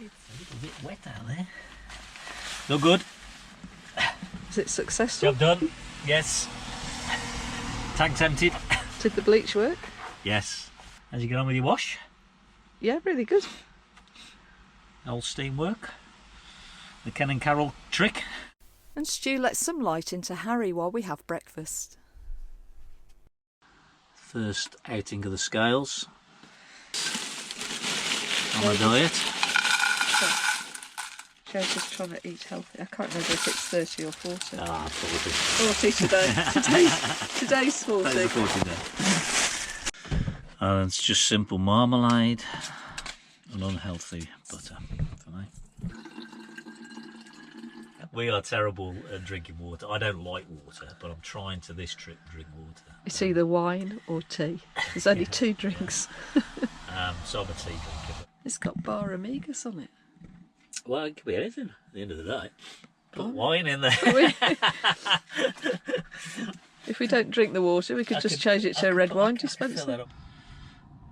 It's a little bit wet out there. Still good. Is it successful? Job done. Yes. Tank's emptied. Did the bleach work? Yes. How'd you get on with your wash? Yeah, really good. Old steam work. The Ken and Carol trick. And Stu lets some light into Harry while we have breakfast. First outing of the scales. On a diet. Joe's just trying to eat healthy. I can't remember if it's 30 or 40. Ah, 40. 40 today. Today's 40. Today's 40 day. And it's just simple marmalade and unhealthy butter for me. We are terrible at drinking water. I don't like water, but I'm trying to this trip drink water. It's either wine or tea. There's only two drinks. So I'm a tea drinker. It's got bar amigas on it. Well, it could be anything at the end of the day. Put wine in there. If we don't drink the water, we could just change it to a red wine dispenser.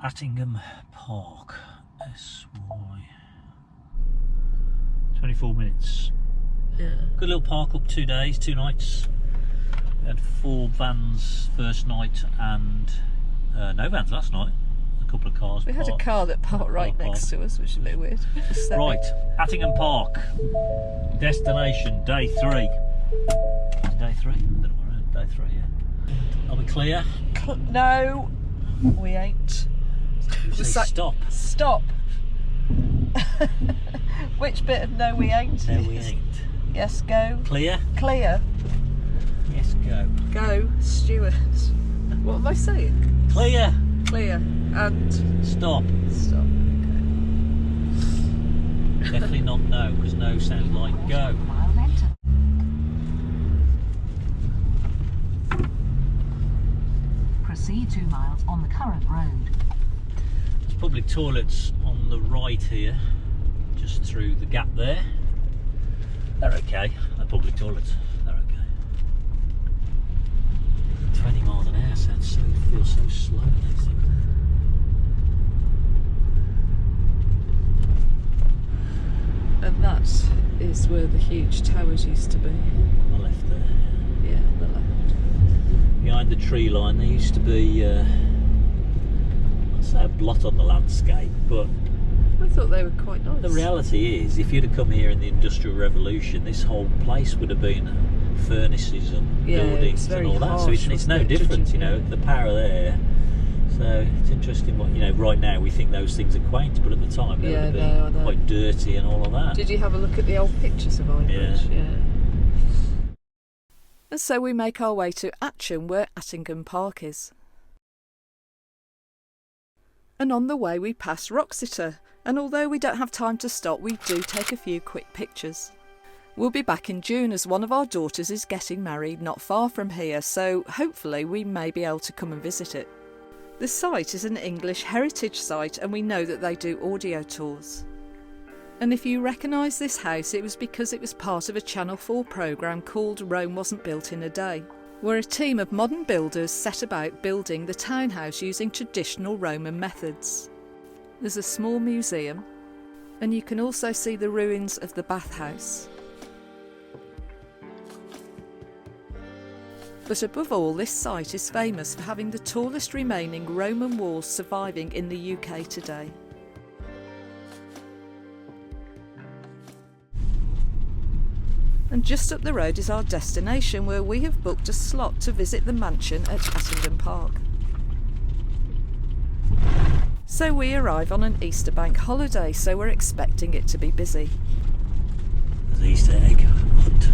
Attingham Park, SY. 24 minutes. Yeah. Good little park up 2 days, 2 nights. We had 4 vans first night and no vans last night. A couple of cars. We had a car that parked right next to us, which is a bit weird. Right, Attingham Park. Destination, day 3. Is it day 3? I don't know where we're at. Day 3, yeah. Are we clear? No, we ain't. Stop. Stop. Which bit of no we ain't? No, we ain't. Yes, go. Clear? Clear. Yes, go. Go, Stuart. What am I saying? Clear. Clear. And Stop. stop. Okay. Definitely not no, because no sounds like go. Proceed 2 miles on the current road. There's public toilets on the right here, just through the gap there. They're okay. They're public toilets. They're okay. 20 miles an hour sounds so, feels so slow. These things. And that is where the huge towers used to be. On the left there. Yeah, on the left. Behind the tree line there used to be, I'd say a blot on the landscape, but I thought they were quite nice. the reality is, if you'd have come here in the Industrial Revolution, this whole place would have been furnaces and buildings and all that. So it's no different, you know, the power there. So it's interesting what, you know, right now we think those things are quaint, but at the time they would have been quite dirty and all of that. Did you have a look at the old pictures of Ironbridge? Yeah. And so we make our way to Atcham, where Attingham Park is. And on the way we pass Roxeter, and although we don't have time to stop, we do take a few quick pictures. We'll be back in June as one of our daughters is getting married not far from here, so hopefully we may be able to come and visit it. The site is an English heritage site, and we know that they do audio tours. And if you recognise this house, it was because it was part of a Channel 4 programme called Rome Wasn't Built in a Day, where a team of modern builders set about building the townhouse using traditional Roman methods. There's a small museum, and you can also see the ruins of the bathhouse. But above all, this site is famous for having the tallest remaining Roman walls surviving in the UK today. And just up the road is our destination, where we have booked a slot to visit the mansion at Attingham Park. So we arrive on an Easter bank holiday, so we're expecting it to be busy. There's Easter egg hunt.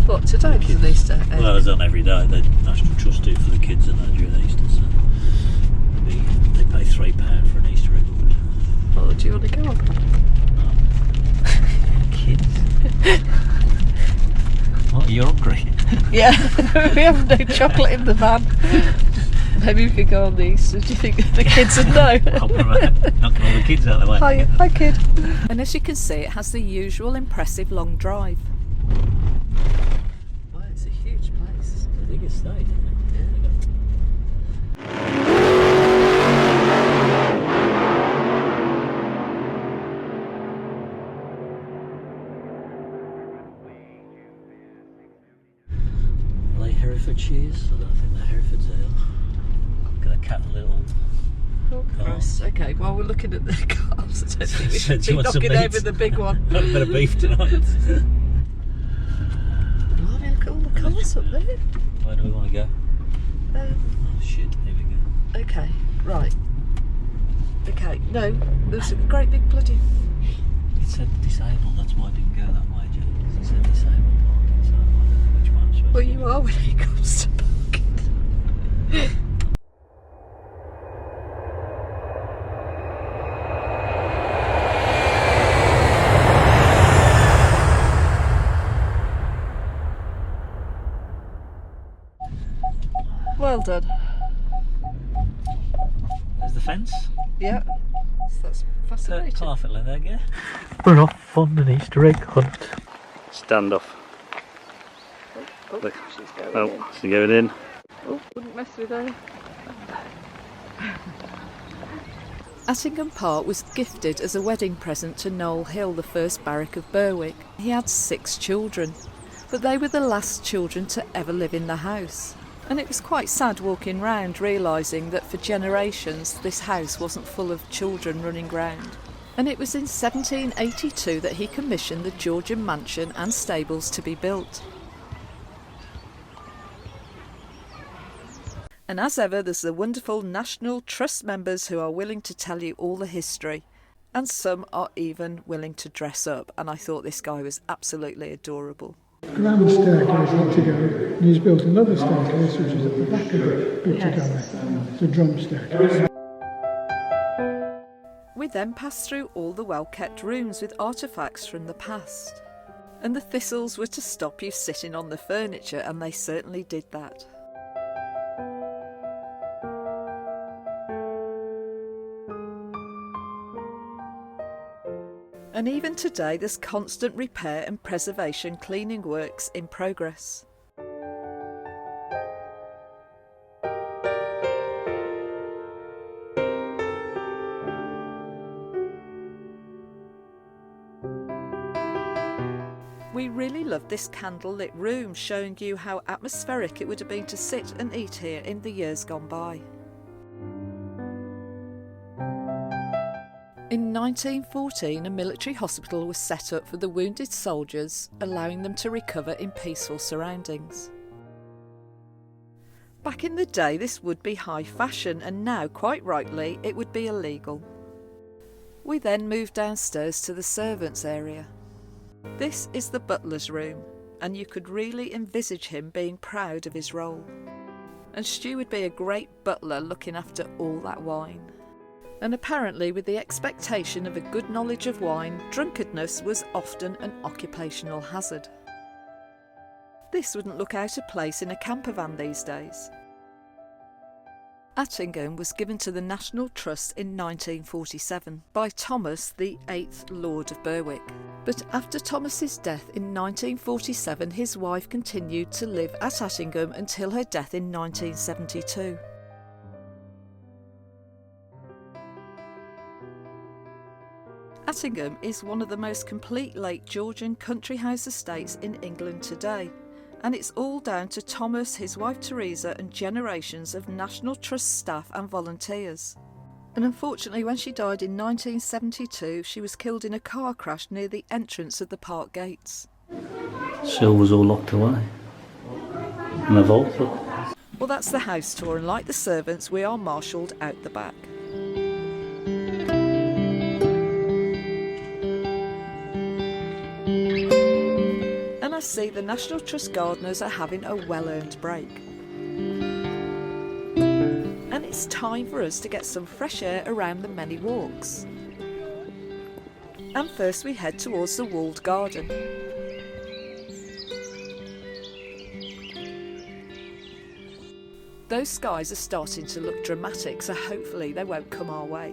What, today is an Easter egg? Well, it's done every day. The National Trust do it for the kids and that during Easter. So they pay £3 for an Easter egg hunt. Oh, do you want to go on? Kids. What, you're hungry? Yeah, we have no chocolate in the van. Maybe we could go on the Easter. Do you think the kids would know? Knocking all the kids out of the way. Hi kid. And as you can see, it has the usual impressive long drive. Wow, it's a huge place. The biggest estate, isn't it? Yeah. Herefordshires. I don't think they're Herefordshire. Got a cat little. Oh Christ! Okay, while we're looking at the cars, I don't think we So should do you be want some knocking meat? over the big one. Got a bit of beef tonight. Blimey, look at all the cars up there. Where do we want to go? Oh shit! Here we go. Okay, right. Okay, no, there's a great big bloody. It said disabled. That's why I didn't go that way, Jack. It said disabled parking, so I don't know which one I'm supposed Well, to you are when it comes to parking. Well done. There's the fence. Yeah. So that's fascinating. Perfectly there, yeah. We're off on an Easter egg hunt. Standoff. Oh, Look. she's going in. Oh, she's going in. Oh, wouldn't mess with her. Attingham Park was gifted as a wedding present to Noel Hill, the first barrack of Berwick. He had 6 children, but they were the last children to ever live in the house. And it was quite sad walking round realising that for generations this house wasn't full of children running round. And it was in 1782 that he commissioned the Georgian mansion and stables to be built. And as ever, there's the wonderful National Trust members who are willing to tell you all the history. And some are even willing to dress up, and I thought this guy was absolutely adorable. Grand staircase up to go, and he's built another staircase which is at the back of it, Getaway. The drum staircase. We then passed through all the well-kept rooms with artefacts from the past. And the thistles were to stop you sitting on the furniture, and they certainly did that. And even today there's constant repair and preservation cleaning works in progress. We really loved this candlelit room, showing you how atmospheric it would have been to sit and eat here in the years gone by. In 1914, a military hospital was set up for the wounded soldiers, allowing them to recover in peaceful surroundings. Back in the day, this would be high fashion, and now, quite rightly, it would be illegal. We then moved downstairs to the servants' area. This is the butler's room, and you could really envisage him being proud of his role. And Stu would be a great butler looking after all that wine. And apparently, with the expectation of a good knowledge of wine, drunkenness was often an occupational hazard. This wouldn't look out of place in a campervan these days. Attingham was given to the National Trust in 1947 by Thomas, the 8th Lord of Berwick. But after Thomas's death in 1947, his wife continued to live at Attingham until her death in 1972. Attingham is one of the most complete late Georgian country house estates in England today, and it's all down to Thomas, his wife Teresa, and generations of National Trust staff and volunteers. And unfortunately, when she died in 1972, she was killed in a car crash near the entrance of the park gates. Silver's all locked away. And the vault, look. Well, that's the house tour, and like the servants, we are marshalled out the back. And I see the National Trust gardeners are having a well-earned break. And it's time for us to get some fresh air around the many walks. And first we head towards the walled garden. Those skies are starting to look dramatic, so hopefully they won't come our way.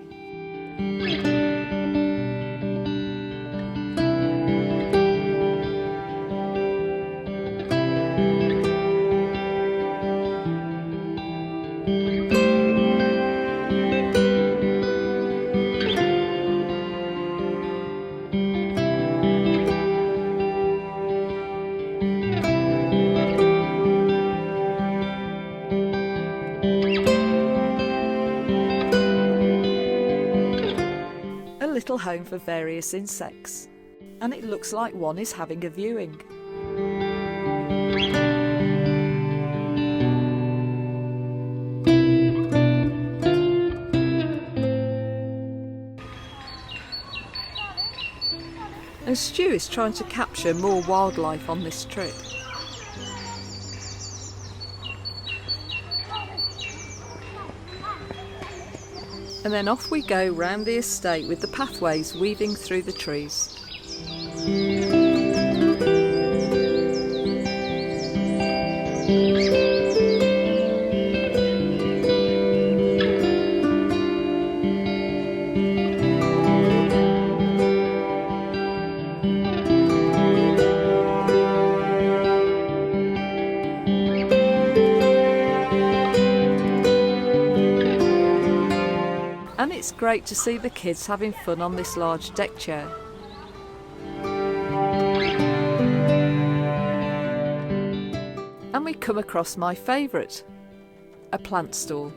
little home for various insects, and it looks like one is having a viewing. And Stu is trying to capture more wildlife on this trip. And then off we go round the estate with the pathways weaving through the trees. And it's great to see the kids having fun on this large deck chair. And we come across my favourite, a plant stall.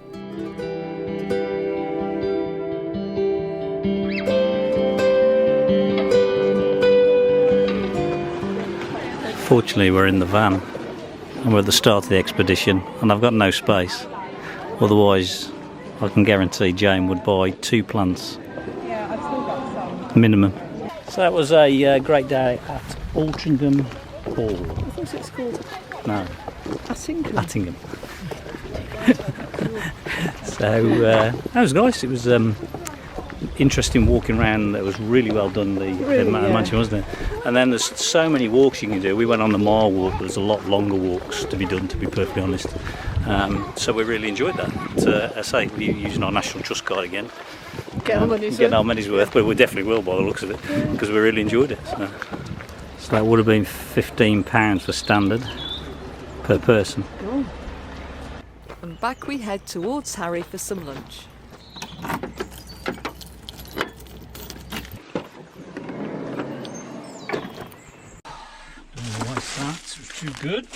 Fortunately, we're in the van and we're at the start of the expedition, and I've got no space. Otherwise, I can guarantee Jane would buy 2 plants. Yeah, I've still got some. Minimum. So that was a great day at Altrincham Hall. I thought it's called No, Attingham. Attingham. So that was nice. It was interesting walking around. It was really well done, the mansion, wasn't it? And then there's so many walks you can do. We went on the mile walk. There's a lot longer walks to be done, to be perfectly honest. So we really enjoyed that. I say, we're using our National Trust card again. Get our money's worth. But we definitely will by the looks of it, because we really enjoyed it. So that would have been £15 for standard per person. Oh. And back we head towards Harry for some lunch. Don't know why that's too good.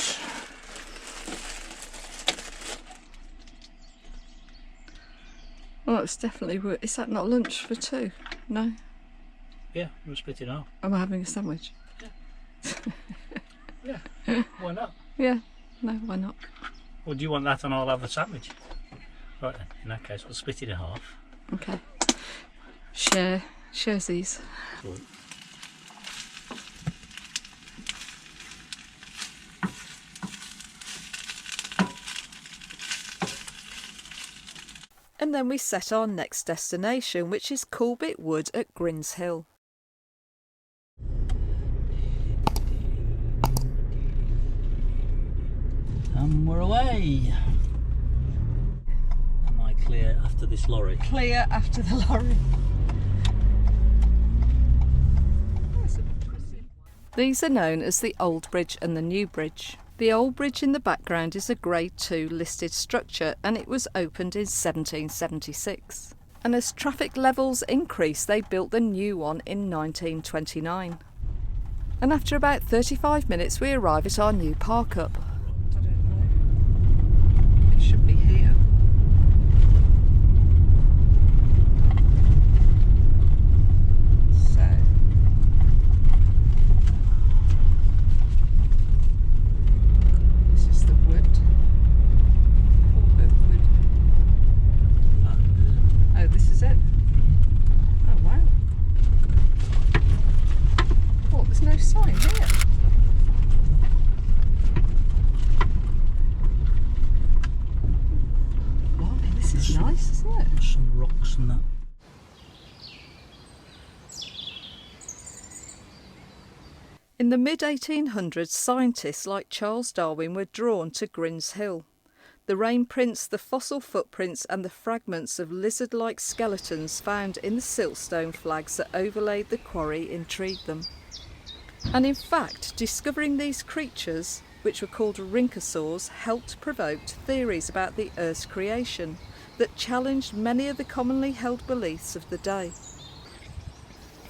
Well, it's definitely. Is that not lunch for 2? No. Yeah, we'll split it up. Am I having a sandwich? Yeah. Why not? Yeah. No, why not? Well, do you want that and I'll have a sandwich? Right then, in that case, we'll split it in half. Okay. Sharesies. Good. And then we set our next destination, which is Corbett Wood at Grins Hill. And we're away. Am I clear after this lorry? Clear after the lorry. These are known as the Old Bridge and the New Bridge. The Old Bridge in the background is a Grade 2 listed structure, and it was opened in 1776. And as traffic levels increased, they built the new one in 1929. And after about 35 minutes we arrive at our new park up. I don't know. It should be here. In the mid-1800s, scientists like Charles Darwin were drawn to Grins Hill. The rain prints, the fossil footprints and the fragments of lizard-like skeletons found in the siltstone flags that overlaid the quarry intrigued them. And in fact, discovering these creatures, which were called rhynchosaurs, helped provoke theories about the Earth's creation that challenged many of the commonly held beliefs of the day.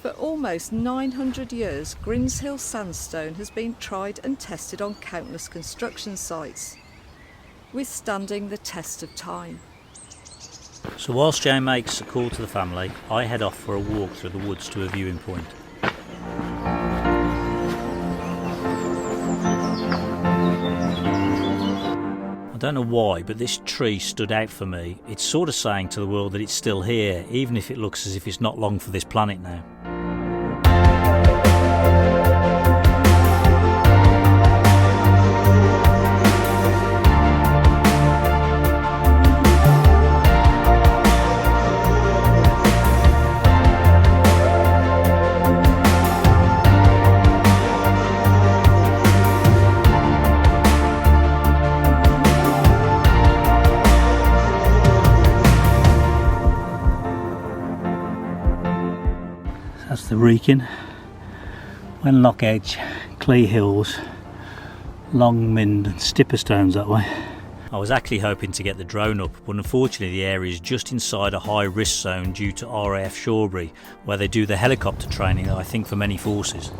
For almost 900 years, Grins Hill sandstone has been tried and tested on countless construction sites, withstanding the test of time. So whilst Jane makes a call to the family, I head off for a walk through the woods to a viewing point. I don't know why, but this tree stood out for me. It's sort of saying to the world that it's still here, even if it looks as if it's not long for this planet now. That's the Wrekin, Wenlock Edge, Clee Hills, Longmynd and Stipperstones that way. I was actually hoping to get the drone up, but unfortunately the area is just inside a high risk zone due to RAF Shawbury, where they do the helicopter training, I think, for many forces.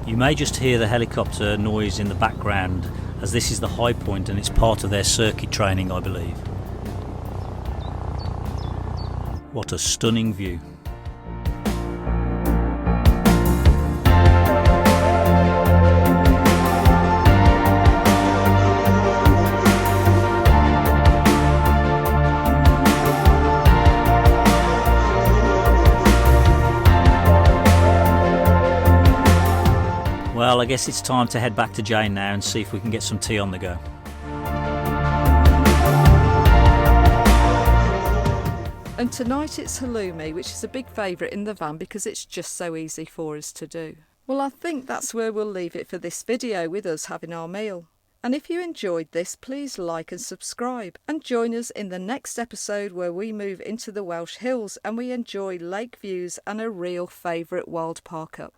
You may just hear the helicopter noise in the background, as this is the high point and it's part of their circuit training, I believe. What a stunning view. Well, I guess it's time to head back to Jane now and see if we can get some tea on the go. And tonight it's halloumi, which is a big favourite in the van because it's just so easy for us to do. Well, I think that's where we'll leave it for this video with us having our meal. And if you enjoyed this, please like and subscribe and join us in the next episode where we move into the Welsh Hills and we enjoy lake views and a real favourite wild park up.